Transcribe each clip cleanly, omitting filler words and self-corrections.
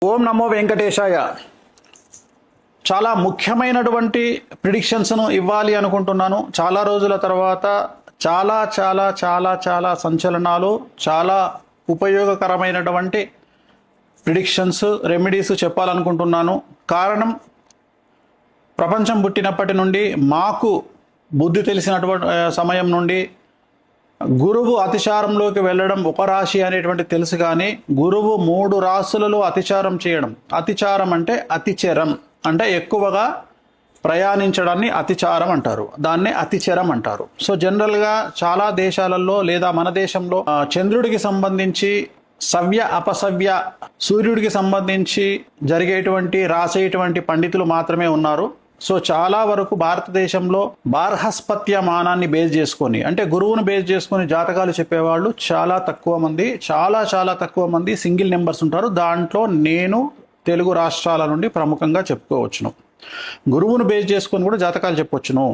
ఓం నమో వెంకటేశాయ. చాలా ముఖ్యమైనటువంటి ప్రిడిక్షన్స్ను ఇవ్వాలి అనుకుంటున్నాను. చాలా రోజుల తర్వాత చాలా చాలా చాలా చాలా సంచలనాలు, చాలా ఉపయోగకరమైనటువంటి ప్రిడిక్షన్స్, రెమెడీస్ చెప్పాలనుకుంటున్నాను. కారణం, ప్రపంచం పుట్టినప్పటి నుండి మాకు బుద్ధి తెలిసినటువంటి సమయం నుండి గురువు అతిచారంలోకి వెళ్ళడం ఒక రాశి అనేటువంటి తెలుసు, కానీ గురువు 3 రాశులలో అతిచారం చేయడం, అతిచారం అంటే అతిచరం అంటే ఎక్కువగా ప్రయాణించడాన్ని అతిచారం అంటారు, దాన్నే అతిచరం అంటారు. సో జనరల్గా చాలా దేశాలలో లేదా మన దేశంలో చంద్రుడికి సంబంధించి సవ్య అపసవ్య, సూర్యుడికి సంబంధించి జరిగేటువంటి రాసేటువంటి పండితులు మాత్రమే ఉన్నారు. సో చాలా వరకు భారతదేశంలో బార్హస్పత్యమానాన్ని బేస్ చేసుకొని, అంటే గురువును బేస్ చేసుకొని జాతకాలు చెప్పేవాళ్ళు చాలా తక్కువ మంది, చాలా తక్కువ మంది సింగిల్ నెంబర్స్ ఉంటారు. దాంట్లో నేను తెలుగు రాష్ట్రాల నుండి ప్రముఖంగా చెప్పుకోవచ్చును. గురువును బేస్ చేసుకొని కూడా జాతకాలు చెప్పవచ్చును.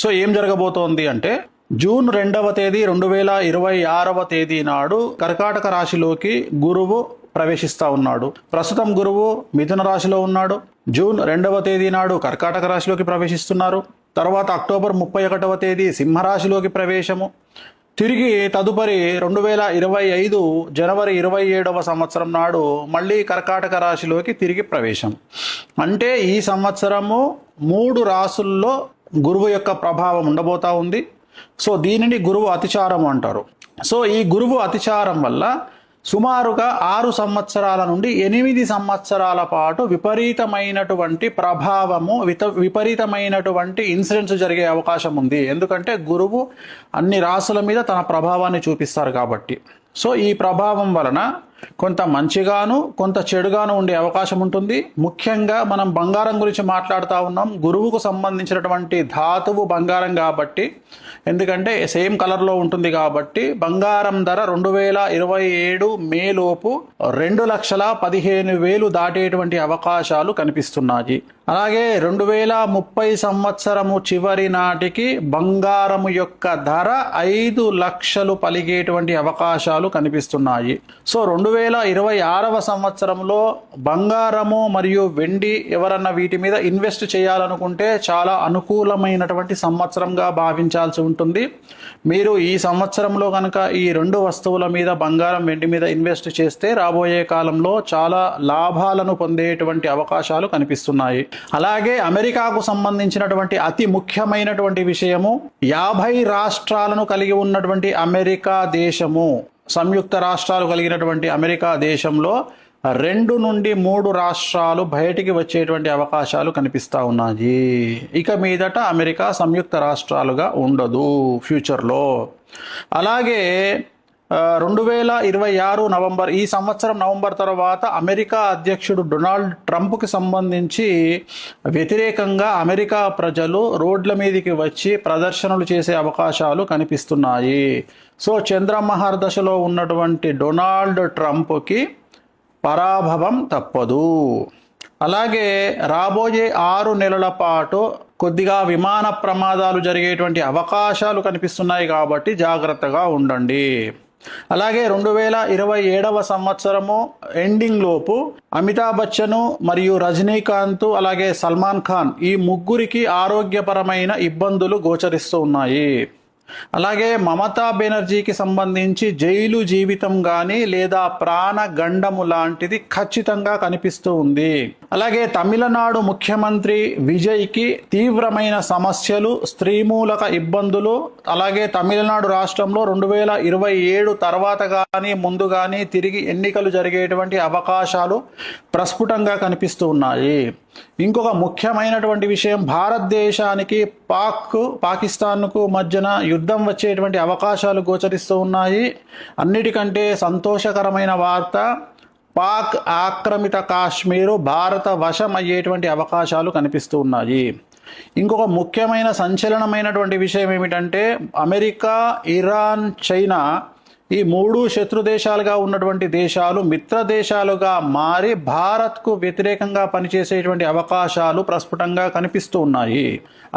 సో ఏం జరగబోతోంది అంటే, జూన్ 2వ తేదీ 2026వ తేదీ నాడు కర్కాటక రాశిలోకి గురువు ప్రవేశిస్తూ ఉన్నాడు. ప్రస్తుతం గురువు మిథున రాశిలో ఉన్నాడు. జూన్ 2వ తేదీ నాడు కర్కాటక రాశిలోకి ప్రవేశిస్తున్నారు. తర్వాత అక్టోబర్ 31వ తేదీ సింహరాశిలోకి ప్రవేశము. తిరిగి తదుపరి 2025 జనవరి 27వ సంవత్సరం నాడు మళ్ళీ కర్కాటక రాశిలోకి తిరిగి ప్రవేశం. అంటే ఈ సంవత్సరము 3 రాశుల్లో గురువు యొక్క ప్రభావం ఉండబోతా ఉంది. సో దీనిని గురువు అతిచారం అంటారు. సో ఈ గురువు అతిచారం వల్ల సుమారుగా 6 సంవత్సరాల నుండి 8 సంవత్సరాల పాటు విపరీతమైనటువంటి ప్రభావము, విపరీతమైనటువంటి ఇన్సిడెంట్స్ జరిగే అవకాశం ఉంది. ఎందుకంటే గురువు అన్ని రాశుల మీద తన ప్రభావాన్ని చూపిస్తారు కాబట్టి. సో ఈ ప్రభావం వలన కొంత మంచిగాను కొంత చెడుగాను ఉండే అవకాశం ఉంటుంది. ముఖ్యంగా మనం బంగారం గురించి మాట్లాడుతూ ఉన్నాం. గురువుకు సంబంధించినటువంటి ధాతువు బంగారం కాబట్టి, ఎందుకంటే సేమ్ కలర్లో ఉంటుంది కాబట్టి బంగారం ధర 2027 మే లోపు 2,15,000 దాటేటువంటి అవకాశాలు కనిపిస్తున్నాయి. అలాగే 2030 సంవత్సరము చివరి నాటికి బంగారము యొక్క ధర 5 లక్షలు పలిగేటువంటి అవకాశాలు కనిపిస్తున్నాయి. సో 2026వ సంవత్సరంలో బంగారము మరియు వెండి ఎవరన్నా వీటి మీద ఇన్వెస్ట్ చేయాలనుకుంటే చాలా అనుకూలమైనటువంటి సంవత్సరంగా భావించాల్సి ఉంటుంది. మీరు ఈ సంవత్సరంలో కనుక ఈ 2 వస్తువుల మీద, బంగారం వెండి మీద ఇన్వెస్ట్ చేస్తే రాబోయే కాలంలో చాలా లాభాలను పొందేటువంటి అవకాశాలు కనిపిస్తున్నాయి. అలాగే అమెరికాకు సంబంధించినటువంటి అతి ముఖ్యమైనటువంటి విషయము, 50 రాష్ట్రాలను కలిగి ఉన్నటువంటి అమెరికా దేశము, సంయుక్త రాష్ట్రాలు కలిగినటువంటి అమెరికా దేశంలో 2 నుండి 3 రాష్ట్రాలు బయటికి వచ్చేటువంటి అవకాశాలు కనిపిస్తూ ఉన్నాయి. ఇక మీదట అమెరికా సంయుక్త రాష్ట్రాలుగా ఉండదు ఫ్యూచర్లో. అలాగే 2026 నవంబర్, ఈ సంవత్సరం నవంబర్ తర్వాత అమెరికా అధ్యక్షుడు డొనాల్డ్ ట్రంప్కి సంబంధించి వ్యతిరేకంగా అమెరికా ప్రజలు రోడ్ల మీదకి వచ్చి ప్రదర్శనలు చేసే అవకాశాలు కనిపిస్తున్నాయి. సో చంద్రమహర్ దశలో ఉన్నటువంటి డొనాల్డ్ ట్రంప్కి పరాభవం తప్పదు. అలాగే రాబోయే 6 నెలల పాటు కొద్దిగా విమాన ప్రమాదాలు జరిగేటువంటి అవకాశాలు కనిపిస్తున్నాయి కాబట్టి జాగ్రత్తగా ఉండండి. అలాగే 2027వ సంవత్సరము ఎండింగ్ లోపు అమితాబ్ బచ్చన్ మరియు రజనీకాంత్ అలాగే సల్మాన్ ఖాన్, ఈ ముగ్గురికి ఆరోగ్యపరమైన ఇబ్బందులు గోచరిస్తూ ఉన్నాయి. అలాగే మమతా బెనర్జీకి సంబంధించి జైలు జీవితం కానీ లేదా ప్రాణగండము లాంటిది ఖచ్చితంగా కనిపిస్తూ ఉంది. అలాగే తమిళనాడు ముఖ్యమంత్రి విజయ్కి తీవ్రమైన సమస్యలు, స్త్రీమూలక ఇబ్బందులు, అలాగే తమిళనాడు రాష్ట్రంలో 2027 తర్వాత కానీ ముందు కానీ తిరిగి ఎన్నికలు జరిగేటువంటి అవకాశాలు ప్రస్ఫుటంగా కనిపిస్తూ ఉన్నాయి. ఇంకొక ముఖ్యమైనటువంటి విషయం, భారతదేశానికి పాకిస్తాన్కు మధ్యన యుద్ధం వచ్చేటువంటి అవకాశాలు గోచరిస్తూ ఉన్నాయి. అన్నిటికంటే సంతోషకరమైన వార్త, పాక్ ఆక్రమిత కాశ్మీరు భారత వశం అయ్యేటువంటి అవకాశాలు కనిపిస్తూ ఉన్నాయి. ఇంకొక ముఖ్యమైన సంచలనమైనటువంటి విషయం ఏమిటంటే, అమెరికా, ఇరాన్, చైనా ఈ 3 శత్రు దేశాలుగా ఉన్నటువంటి దేశాలు మిత్ర దేశాలుగా మారి భారత్కు వ్యతిరేకంగా పనిచేసేటువంటి అవకాశాలు ప్రస్ఫుటంగా కనిపిస్తూ ఉన్నాయి.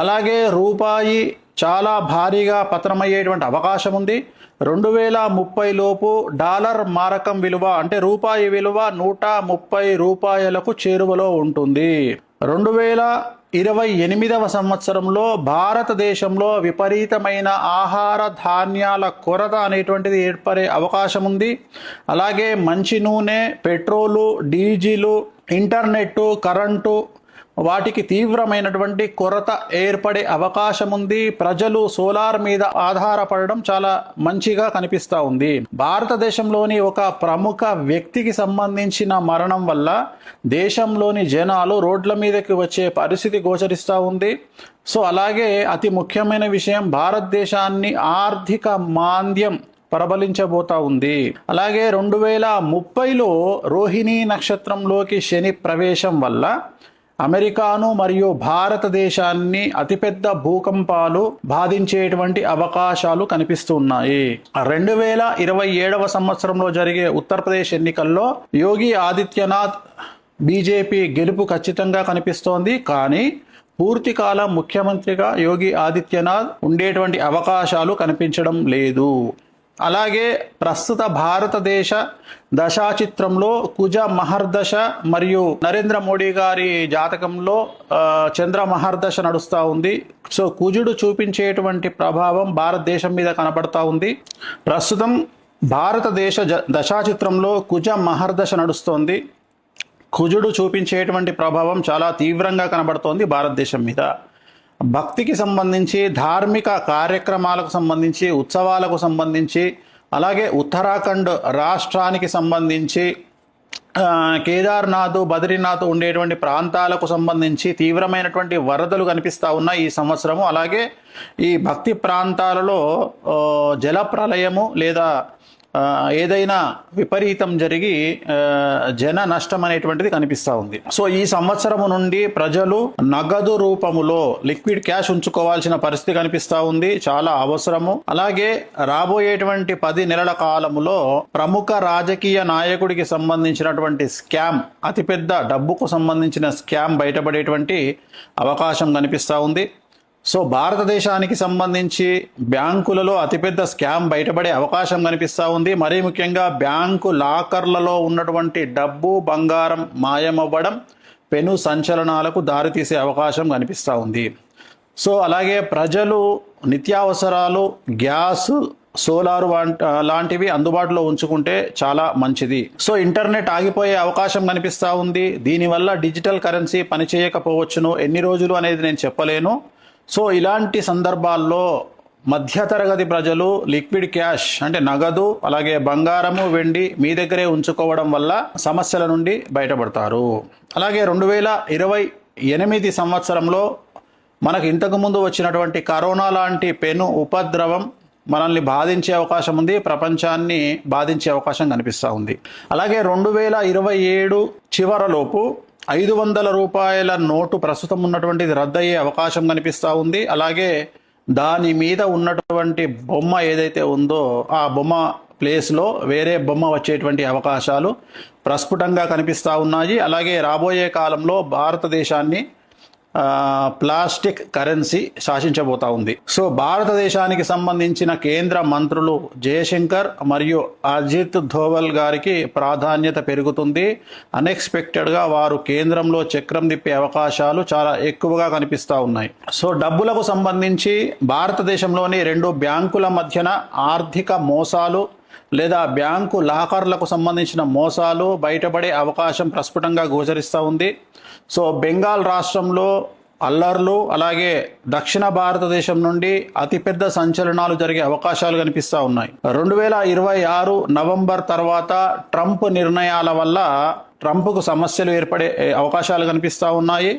అలాగే రూపాయి చాలా భారీగా పతనమయ్యేటువంటి అవకాశం ఉంది. 2030 లోపు డాలర్ మారకం విలువ అంటే రూపాయి విలువ 130 రూపాయలకు చేరువలో ఉంటుంది. 2028వ సంవత్సరంలో భారతదేశంలో విపరీతమైన ఆహార ధాన్యాల కొరత అనేటువంటిది ఏర్పడే అవకాశం ఉంది. అలాగే మంచి నూనె, పెట్రోలు, డీజిలు, ఇంటర్నెట్టు, కరెంటు వాటికి తీవ్రమైనటువంటి కొరత ఏర్పడే అవకాశం ఉంది. ప్రజలు సోలార్ మీద ఆధారపడడం చాలా మంచిగా కనిపిస్తూ ఉంది. భారతదేశంలోని ఒక ప్రముఖ వ్యక్తికి సంబంధించిన మరణం వల్ల దేశంలోని జనాలు రోడ్ల మీదకి వచ్చే పరిస్థితి గోచరిస్తూ ఉంది. సో అలాగే అతి ముఖ్యమైన విషయం, భారతదేశాన్ని ఆర్థిక మాంద్యం ప్రబలించబోతా ఉంది. అలాగే 2030లో రోహిణీ నక్షత్రంలోకి శని ప్రవేశం వల్ల అమెరికాను మరియు భారతదేశాన్ని అతిపెద్ద భూకంపాలు బాధించేటువంటి అవకాశాలు కనిపిస్తున్నాయి. 2027వ సంవత్సరంలో జరిగే ఉత్తరప్రదేశ్ ఎన్నికల్లో యోగి ఆదిత్యనాథ్ బీజేపీ గెలుపు ఖచ్చితంగా కనిపిస్తోంది. కానీ పూర్తికాలం ముఖ్యమంత్రిగా యోగి ఆదిత్యనాథ్ ఉండేటువంటి అవకాశాలు కనిపించడం లేదు. అలాగే ప్రస్తుత భారతదేశ దశాచిత్రంలో కుజ మహర్దశ మరియు నరేంద్ర మోడీ గారి జాతకంలో చంద్ర మహర్దశ నడుస్తూ ఉంది. సో కుజుడు చూపించేటువంటి ప్రభావం భారతదేశం మీద కనబడతా ఉంది. ప్రస్తుతం భారతదేశ దశాచిత్రంలో కుజ మహర్దశ నడుస్తోంది. కుజుడు చూపించేటువంటి ప్రభావం చాలా తీవ్రంగా కనబడుతోంది భారతదేశం మీద. భక్తికి సంబంధించి, ధార్మిక కార్యక్రమాలకు సంబంధించి, ఉత్సవాలకు సంబంధించి, అలాగే ఉత్తరాఖండ్ రాష్ట్రానికి సంబంధించి, కేదార్నాథ్, బద్రీనాథ్ ఉండేటువంటి ప్రాంతాలకు సంబంధించి తీవ్రమైనటువంటి వరదలు కనిపిస్తూ ఉన్నాయి ఈ సంవత్సరము. అలాగే ఈ భక్తి ప్రాంతాలలో జల ప్రళయము లేదా ఏదైనా విపరీతం జరిగి జన నష్టం అనేటువంటిది కనిపిస్తూ ఉంది. సో ఈ సంవత్సరము నుండి ప్రజలు నగదు రూపములో లిక్విడ్ క్యాష్ ఉంచుకోవాల్సిన పరిస్థితి కనిపిస్తూ ఉంది, చాలా అవసరము. అలాగే రాబోయేటువంటి 10 నెలల కాలములో ప్రముఖ రాజకీయ నాయకుడికి సంబంధించినటువంటి స్కామ్, అతిపెద్ద డబ్బుకు సంబంధించిన స్కామ్ బయటపడేటువంటి అవకాశం కనిపిస్తూ ఉంది. సో భారతదేశానికి సంబంధించి బ్యాంకులలో అతిపెద్ద స్కామ్ బయటపడే అవకాశం కనిపిస్తూ ఉంది. మరీ ముఖ్యంగా బ్యాంకు లాకర్లలో ఉన్నటువంటి డబ్బు, బంగారం మాయమవ్వడం పెను సంచలనాలకు దారితీసే అవకాశం కనిపిస్తూ ఉంది. సో అలాగే ప్రజలు నిత్యావసరాలు, గ్యాస్, సోలారు లాంటివి అందుబాటులో ఉంచుకుంటే చాలా మంచిది. సో ఇంటర్నెట్ ఆగిపోయే అవకాశం కనిపిస్తూ ఉంది. దీనివల్ల డిజిటల్ కరెన్సీ పనిచేయకపోవచ్చును, ఎన్ని రోజులు అనేది నేను చెప్పలేను. సో ఇలాంటి సందర్భాల్లో మధ్యతరగతి ప్రజలు లిక్విడ్ క్యాష్ అంటే నగదు, అలాగే బంగారము, వెండి మీ దగ్గరే ఉంచుకోవడం వల్ల సమస్యల నుండి బయటపడతారు. అలాగే 2028 సంవత్సరంలో మనకు ఇంతకుముందు వచ్చినటువంటి కరోనా లాంటి పెను ఉపద్రవం మనల్ని బాధించే అవకాశం ఉంది, ప్రపంచాన్ని బాధించే అవకాశం కనిపిస్తూ ఉంది. అలాగే 2027 చివరలోపు 500 రూపాయల నోటు ప్రస్తుతం ఉన్నటువంటిది రద్దయ్యే అవకాశం కనిపిస్తూ ఉంది. అలాగే దాని మీద ఉన్నటువంటి బొమ్మ ఏదైతే ఉందో ఆ బొమ్మ ప్లేస్లో వేరే బొమ్మ వచ్చేటువంటి అవకాశాలు ప్రస్ఫుటంగా కనిపిస్తూ ఉన్నాయి. అలాగే రాబోయే కాలంలో భారతదేశాన్ని ప్లాస్టిక్ కరెన్సీ శాసించబోతా ఉంది. సో భారతదేశానికి సంబంధించిన కేంద్ర మంత్రులు జయశంకర్ మరియు అజిత్ ధోవల్ గారికి ప్రాధాన్యత పెరుగుతుంది. అన్ఎక్స్పెక్టెడ్గా వారు కేంద్రంలో చక్రం తిప్పే అవకాశాలు చాలా ఎక్కువగా కనిపిస్తూ ఉన్నాయి. సో డబ్బులకు సంబంధించి భారతదేశంలోని 2 బ్యాంకుల మధ్యన ఆర్థిక మోసాలు లేదా బ్యాంకు లాకర్లకు సంబంధించిన మోసాలు బయటపడే అవకాశం ప్రస్ఫుటంగా గోచరిస్తూ ఉంది. సో బెంగాల్ రాష్ట్రంలో అల్లర్లు, అలాగే దక్షిణ భారతదేశం నుండి అతిపెద్ద సంచలనాలు జరిగే అవకాశాలు కనిపిస్తూ ఉన్నాయి. 2026 నవంబర్ తర్వాత ట్రంప్ నిర్ణయాల వల్ల ట్రంప్కు సమస్యలు ఏర్పడే అవకాశాలు కనిపిస్తూ ఉన్నాయి.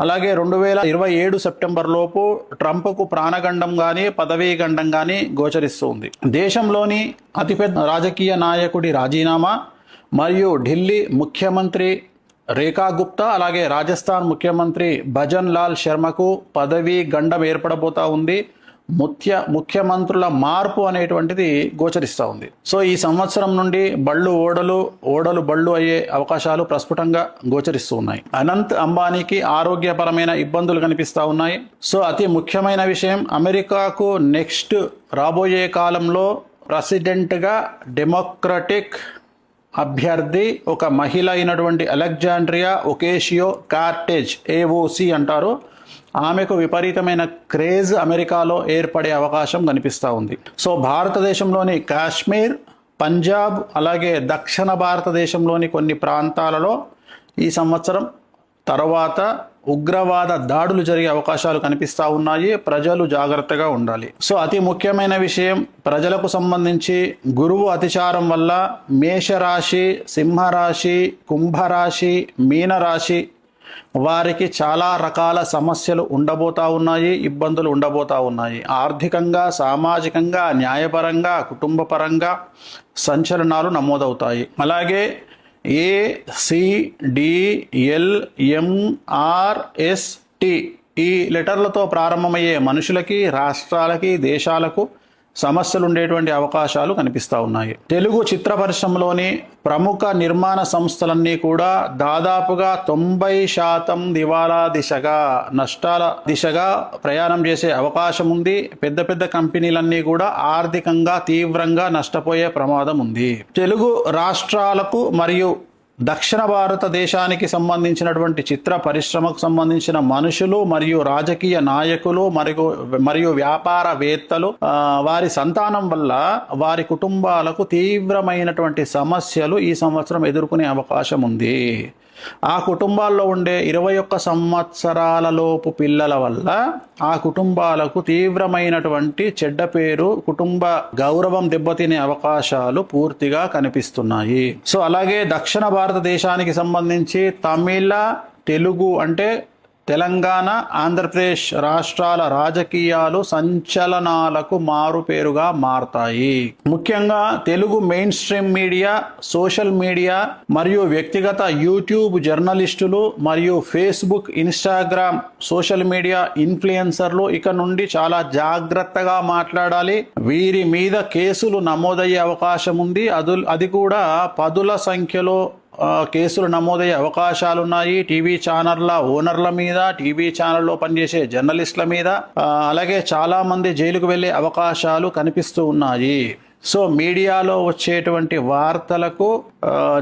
అలాగే 2027 సెప్టెంబర్ లోపు ట్రంప్కు ప్రాణగండం కానీ పదవీ గండం కానీ గోచరిస్తుంది. దేశంలోని అతిపెద్ద రాజకీయ నాయకుడి రాజీనామా మరియు ఢిల్లీ ముఖ్యమంత్రి రేఖా గుప్తా, అలాగే రాజస్థాన్ ముఖ్యమంత్రి భజన్ లాల్ శర్మకు పదవీ గండం ఏర్పడబోతా ఉంది. ముఖ్యమంత్రుల మార్పు అనేటువంటిది గోచరిస్తూ ఉంది. సో ఈ సంవత్సరం నుండి ఓడలు బళ్ళు అయ్యే అవకాశాలు ప్రస్ఫుటంగా గోచరిస్తూ ఉన్నాయి. అనంత్ అంబానీకి ఆరోగ్యపరమైన ఇబ్బందులు కనిపిస్తూ ఉన్నాయి. సో అతి ముఖ్యమైన విషయం, అమెరికాకు నెక్స్ట్ రాబోయే కాలంలో ప్రెసిడెంట్గా డెమోక్రటిక్ అభ్యర్థి ఒక మహిళ అయినటువంటి అలెగ్జాండ్రియా ఒకేషియో కార్టెజ్, AOC అంటారు. ఆమెకు విపరీతమైన క్రేజ్ అమెరికాలో ఏర్పడే అవకాశం కనిపిస్తూ ఉంది. సో భారతదేశంలోని కాశ్మీర్, పంజాబ్, అలాగే దక్షిణ భారతదేశంలోని కొన్ని ప్రాంతాలలో ఈ సంవత్సరం తర్వాత ఉగ్రవాద దాడులు జరిగే అవకాశాలు కనిపిస్తూ ఉన్నాయి. ప్రజలు జాగ్రత్తగా ఉండాలి. సో అతి ముఖ్యమైన విషయం, ప్రజలకు సంబంధించి గురువు అతిచారం వల్ల మేషరాశి, సింహరాశి, కుంభరాశి, మీనరాశి వారికి చాలా రకాల సమస్యలు ఉండబోతా ఉన్నాయి, ఇబ్బందులు ఉండబోతా ఉన్నాయి. ఆర్థికంగా, సామాజికంగా, న్యాయపరంగా, కుటుంబపరంగా సంచలనాలు నమోదవుతాయి. అలాగే ACDLMRST ఈ లెటర్లతో ప్రారంభమయ్యే మనుషులకి, రాష్ట్రాలకి, దేశాలకు సమస్యలు ఉండేటువంటి అవకాశాలు కనిపిస్తూ ఉన్నాయి. తెలుగు చిత్ర పరిశ్రమలోని ప్రముఖ నిర్మాణ సంస్థలన్నీ కూడా దాదాపుగా 90% దివాలా దిశగా, నష్టాల దిశగా ప్రయాణం చేసే అవకాశం ఉంది. పెద్ద పెద్ద కంపెనీలన్నీ కూడా ఆర్థికంగా తీవ్రంగా నష్టపోయే ప్రమాదం ఉంది. తెలుగు రాష్ట్రాలకు మరియు దక్షిణ భారతదేశానికి సంబంధించినటువంటి చిత్ర పరిశ్రమకు సంబంధించిన మనుషులు మరియు రాజకీయ నాయకులు మరియు వ్యాపారవేత్తలు వారి సంతానం వల్ల వారి కుటుంబాలకు తీవ్రమైనటువంటి సమస్యలు ఈ సంవత్సరం ఎదుర్కొనే అవకాశం ఉంది. ఆ కుటుంబాల్లో ఉండే 21 సంవత్సరాల లోపు పిల్లల వల్ల ఆ కుటుంబాలకు తీవ్రమైనటువంటి చెడ్డ పేరు, కుటుంబ గౌరవం దెబ్బతినే అవకాశాలు పూర్తిగా కనిపిస్తున్నాయి. సో అలాగే దక్షిణ భారతదేశానికి సంబంధించి తమిళ, తెలుగు అంటే తెలంగాణ, ఆంధ్రప్రదేశ్ రాష్ట్రాల రాజకీయాలు సంచలనాలకు మారుపేరుగా మారతాయి. ముఖ్యంగా Telugu main stream media, social media మరియు వ్యక్తిగత యూట్యూబ్ జర్నలిస్టులు మరియు ఫేస్బుక్, ఇన్స్టాగ్రామ్ సోషల్ మీడియా ఇన్ఫ్లుయెన్సర్లు ఇక నుండి చాలా జాగ్రత్తగా మాట్లాడాలి. వీరి మీద కేసులు నమోదయ్యే అవకాశం ఉంది. అది కూడా పదుల సంఖ్యలో కేసులు నమోదయ్యే అవకాశాలున్నాయి. టీవీ ఛానళ్ల ఓనర్ల మీద, టీవీ ఛానల్లో పనిచేసే జర్నలిస్టుల మీద, అలాగే చాలా మంది జైలుకు వెళ్లే అవకాశాలు కనిపిస్తూ ఉన్నాయి. సో మీడియాలో వచ్చేటువంటి వార్తలకు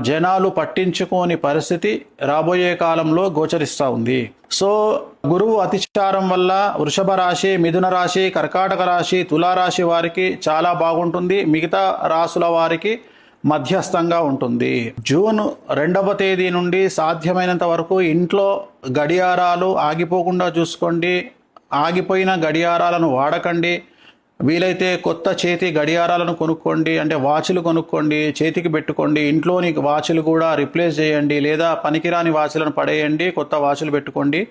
జనాలు పట్టించుకోని పరిస్థితి రాబోయే కాలంలో గోచరిస్తూ ఉంది. సో గురువు అతిచారం వల్ల వృషభ రాశి, మిథున రాశి, కర్కాటక రాశి, తులారాశి వారికి చాలా బాగుంటుంది. మిగతా రాశుల వారికి మధ్యస్థంగా ఉంటుంది. జూన్ 2వ తేదీ నుండి సాధ్యమైనంత వరకు ఇంట్లో గడియారాలు ఆగిపోకుండా చూసుకోండి. ఆగిపోయిన గడియారాలను వాడకండి. వీలైతే కొత్త చేతి గడియారాలను కొనుక్కోండి, అంటే వాచ్లు కొనుక్కోండి, చేతికి పెట్టుకోండి. ఇంట్లోని వాచ్లు కూడా రిప్లేస్ చేయండి, లేదా పనికిరాని వాచ్లను పడేయండి, కొత్త వాచ్లు పెట్టుకోండి.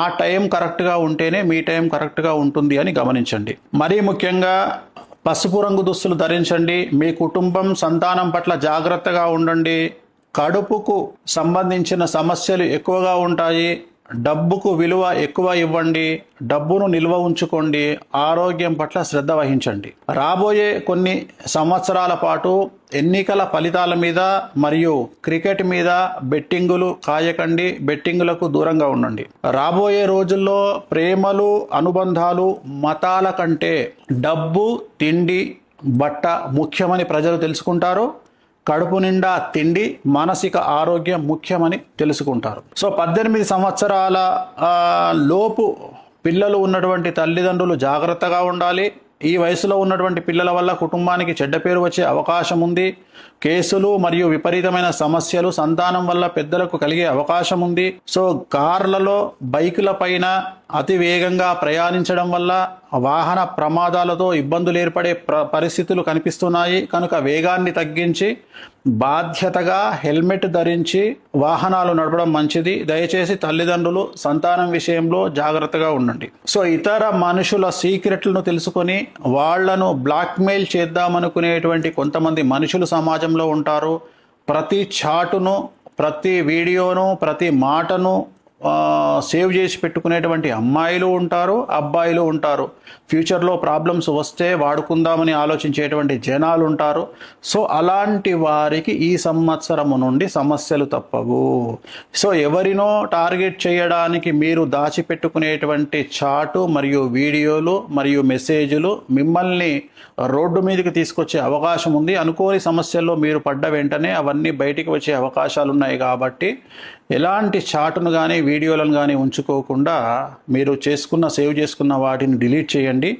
ఆ టైం కరెక్ట్గా ఉంటేనే మీ టైం కరెక్ట్గా ఉంటుంది అని గమనించండి. మరీ ముఖ్యంగా పసుపు రంగు దుస్తులు ధరించండి. మీ కుటుంబం, సంతానం పట్ల జాగ్రత్తగా ఉండండి. కడుపుకు సంబంధించిన సమస్యలు ఎక్కువగా ఉంటాయి. డబ్బుకు విలువ ఎక్కువ ఇవ్వండి. డబ్బును నిల్వ ఉంచుకోండి. ఆరోగ్యం పట్ల శ్రద్ధ వహించండి. రాబోయే కొన్ని సంవత్సరాల పాటు ఎన్నికల ఫలితాల మీద మరియు క్రికెట్ మీద బెట్టింగులు కాయకండి. బెట్టింగులకు దూరంగా ఉండండి. రాబోయే రోజుల్లో ప్రేమలు, అనుబంధాలు మతాల కంటే డబ్బు, తిండి, బట్ట ముఖ్యమని ప్రజలు తెలుసుకుంటారు. కడుపు నిండా తిండి, మానసిక ఆరోగ్యం ముఖ్యమని తెలుసుకుంటారు. సో 18 సంవత్సరాల లోపు పిల్లలు ఉన్నటువంటి తల్లిదండ్రులు జాగ్రత్తగా ఉండాలి. ఈ వయసులో ఉన్నటువంటి పిల్లల వల్ల కుటుంబానికి చెడ్డ పేరు వచ్చే అవకాశం ఉంది. కేసులు మరియు విపరీతమైన సమస్యలు సంతానం వల్ల పెద్దలకు కలిగే అవకాశం ఉంది. సో కార్లలో, బైకుల పైన అతి వేగంగా ప్రయాణించడం వల్ల వాహన ప్రమాదాలతో ఇబ్బందులు ఏర్పడే పరిస్థితులు కనిపిస్తున్నాయి. కనుక వేగాన్ని తగ్గించి బాధ్యతగా హెల్మెట్ ధరించి వాహనాలు నడపడం మంచిది. దయచేసి తల్లిదండ్రులు సంతానం విషయంలో జాగ్రత్తగా ఉండండి. సో ఇతర మనుషుల సీక్రెట్లను తెలుసుకొని వాళ్లను బ్లాక్మెయిల్ చేద్దామనుకునేటువంటి కొంతమంది మనుషులు సమాజంలో ఉంటారు. ప్రతి చాటును, ప్రతి వీడియోను, ప్రతి మాటను సేవ్ చేసి పెట్టుకునేటువంటి అమ్మాయిలు ఉంటారు, అబ్బాయిలు ఉంటారు. ఫ్యూచర్లో ప్రాబ్లమ్స్ వస్తే వాడుకుందామని ఆలోచించేటువంటి జనాలు ఉంటారు. సో అలాంటి వారికి ఈ సంవత్సరము నుండి సమస్యలు తప్పవు. సో ఎవరినో టార్గెట్ చేయడానికి మీరు దాచిపెట్టుకునేటువంటి చాటు మరియు వీడియోలు మరియు మెసేజ్లు మిమ్మల్ని రోడ్డు మీదకి తీసుకొచ్చే అవకాశం ఉంది. అనుకోని సమస్యల్లో మీరు పడ్డ వెంటనే అవన్నీ బయటికి వచ్చే అవకాశాలు ఉన్నాయి. కాబట్టి ఎలాంటి చాటును కానీ వీడియోలను కానీ ఉంచుకోకుండా మీరు సేవ్ చేసుకున్న వాటిని డిలీట్ చేయండి,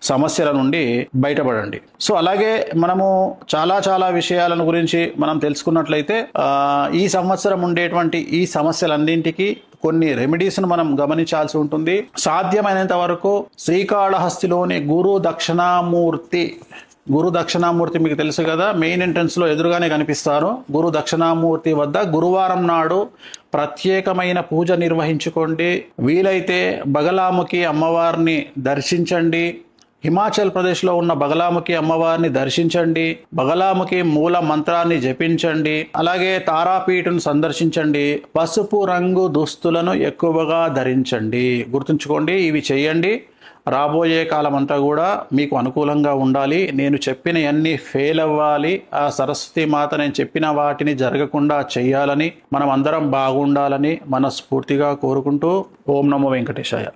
సమస్యల నుండి బయటపడండి. సో అలాగే మనము చాలా విషయాలను గురించి మనం తెలుసుకున్నట్లయితే ఈ సంవత్సరం ఉండేటువంటి ఈ సమస్యలన్నింటికి కొన్ని రెమెడీస్ను మనం గమనించాల్సి ఉంటుంది. సాధ్యమైనంత వరకు శ్రీకాళహస్తిలోని గురు దక్షిణామూర్తి మీకు తెలుసు కదా, మెయిన్ ఎంట్రన్స్ లో ఎదురుగానే కనిపిస్తారు. గురు దక్షిణామూర్తి వద్ద గురువారం నాడు ప్రత్యేకమైన పూజ నిర్వహించుకోండి. వీలైతే బగలాముఖి అమ్మవారిని దర్శించండి. హిమాచల్ ప్రదేశ్లో ఉన్న బగలాముఖి అమ్మవారిని దర్శించండి. బగలాముఖి మూల మంత్రాన్ని జపించండి. అలాగే తారాపీఠను సందర్శించండి. పసుపు రంగు దుస్తులను ఎక్కువగా ధరించండి. గుర్తుంచుకోండి, ఇవి చేయండి. రాబోయే కాలం అంతా కూడా మీకు అనుకూలంగా ఉండాలి. నేను చెప్పినవన్నీ ఫెయిల్ అవ్వాలి. ఆ సరస్వతి మాత నేను చెప్పిన వాటిని జరగకుండా చేయాలని, మనం అందరం బాగుండాలని మనస్ఫూర్తిగా కోరుకుంటూ ఓం నమో వెంకటేశాయ.